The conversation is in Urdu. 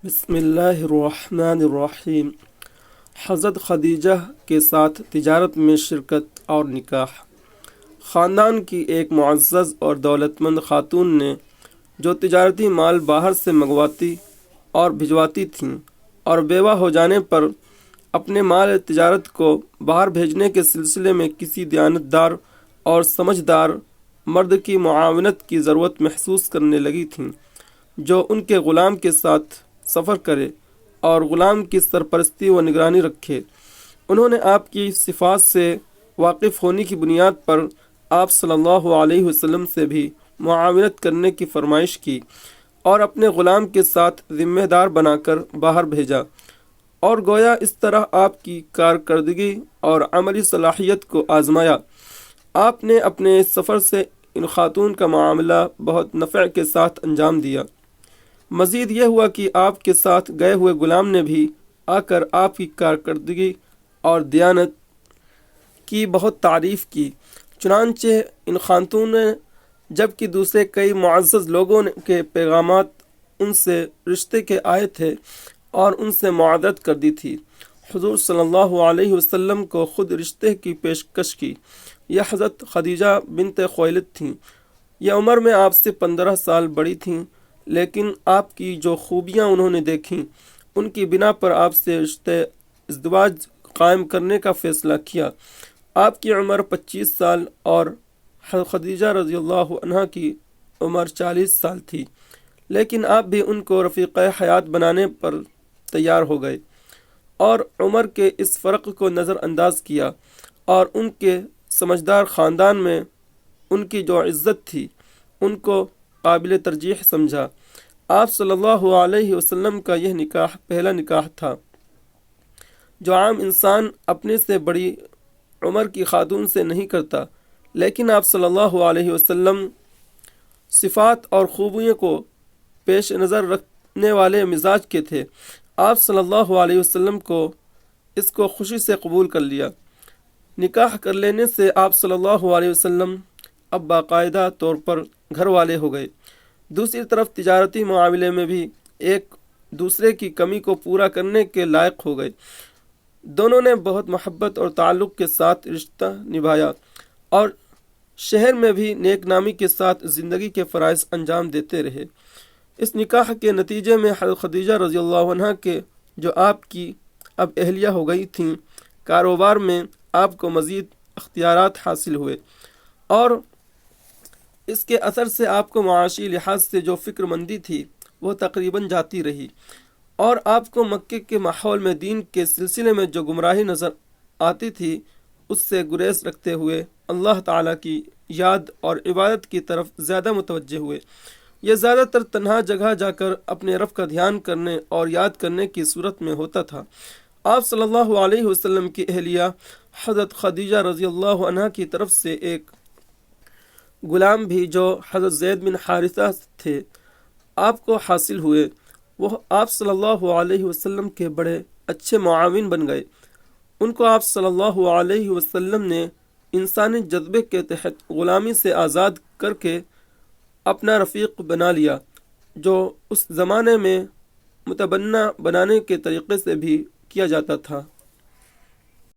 بسم اللہ الرحمن الرحیم۔ حضرت خدیجہ کے ساتھ تجارت میں شرکت اور نکاح۔ خاندان کی ایک معزز اور دولت مند خاتون نے جو تجارتی مال باہر سے منگواتی اور بھجواتی تھیں اور بیوہ ہو جانے پر اپنے مال تجارت کو باہر بھیجنے کے سلسلے میں کسی دیانتدار اور سمجھدار مرد کی معاونت کی ضرورت محسوس کرنے لگی تھیں، جو ان کے غلام کے ساتھ سفر کرے اور غلام کی سرپرستی و نگرانی رکھے۔ انہوں نے آپ کی صفات سے واقف ہونے کی بنیاد پر آپ صلی اللہ علیہ وسلم سے بھی معاونت کرنے کی فرمائش کی اور اپنے غلام کے ساتھ ذمہ دار بنا کر باہر بھیجا، اور گویا اس طرح آپ کی کارکردگی اور عملی صلاحیت کو آزمایا۔ آپ نے اپنے اس سفر سے ان خاتون کا معاملہ بہت نفع کے ساتھ انجام دیا۔ مزید یہ ہوا کہ آپ کے ساتھ گئے ہوئے غلام نے بھی آ کر آپ کی کارکردگی اور دیانت کی بہت تعریف کی۔ چنانچہ ان خاتون نے جبکہ دوسرے کئی معزز لوگوں کے پیغامات ان سے رشتے کے آئے تھے اور ان سے معاذرت کر دی تھی، حضور صلی اللہ علیہ وسلم کو خود رشتے کی پیشکش کی۔ یہ حضرت خدیجہ بنت خویلد تھیں۔ یہ عمر میں آپ سے 15 سال بڑی تھیں، لیکن آپ کی جو خوبیاں انہوں نے دیکھیں ان کی بنا پر آپ سے رشتے ازدواج قائم کرنے کا فیصلہ کیا۔ آپ کی عمر 25 سال اور خدیجہ رضی اللہ عنہا کی عمر 40 سال تھی، لیکن آپ بھی ان کو رفیق حیات بنانے پر تیار ہو گئے اور عمر کے اس فرق کو نظر انداز کیا اور ان کے سمجھدار خاندان میں ان کی جو عزت تھی ان کو قابل ترجیح سمجھا۔ آپ صلی اللہ علیہ وسلم کا یہ نکاح پہلا نکاح تھا جو عام انسان اپنے سے بڑی عمر کی خاتون سے نہیں کرتا، لیکن آپ صلی اللہ علیہ وسلم صفات اور خوبیوں کو پیش نظر رکھنے والے مزاج کے تھے۔ آپ صلی اللہ علیہ وسلم کو اس کو خوشی سے قبول کر لیا۔ نکاح کر لینے سے آپ صلی اللہ علیہ وسلم اب باقاعدہ طور پر گھر والے ہو گئے۔ دوسری طرف تجارتی معاملے میں بھی ایک دوسرے کی کمی کو پورا کرنے کے لائق ہو گئے۔ دونوں نے بہت محبت اور تعلق کے ساتھ رشتہ نبھایا اور شہر میں بھی نیک نامی کے ساتھ زندگی کے فرائض انجام دیتے رہے۔ اس نکاح کے نتیجے میں حضرت خدیجہ رضی اللہ عنہا کے جو آپ کی اب اہلیہ ہو گئی تھیں، کاروبار میں آپ کو مزید اختیارات حاصل ہوئے، اور اس کے اثر سے آپ کو معاشی لحاظ سے جو فکر مندی تھی وہ تقریباً جاتی رہی، اور آپ کو مکے کے ماحول میں دین کے سلسلے میں جو گمراہی نظر آتی تھی اس سے گریز رکھتے ہوئے اللہ تعالیٰ کی یاد اور عبادت کی طرف زیادہ متوجہ ہوئے۔ یہ زیادہ تر تنہا جگہ جا کر اپنے رب کا دھیان کرنے اور یاد کرنے کی صورت میں ہوتا تھا۔ آپ صلی اللہ علیہ وسلم کی اہلیہ حضرت خدیجہ رضی اللہ عنہا کی طرف سے ایک غلام بھی جو حضرت زید بن حارثہ تھے آپ کو حاصل ہوئے۔ وہ آپ صلی اللہ علیہ وسلم کے بڑے اچھے معاون بن گئے۔ ان کو آپ صلی اللہ علیہ وسلم نے انسانی جذبے کے تحت غلامی سے آزاد کر کے اپنا رفیق بنا لیا، جو اس زمانے میں متبنہ بنانے کے طریقے سے بھی کیا جاتا تھا۔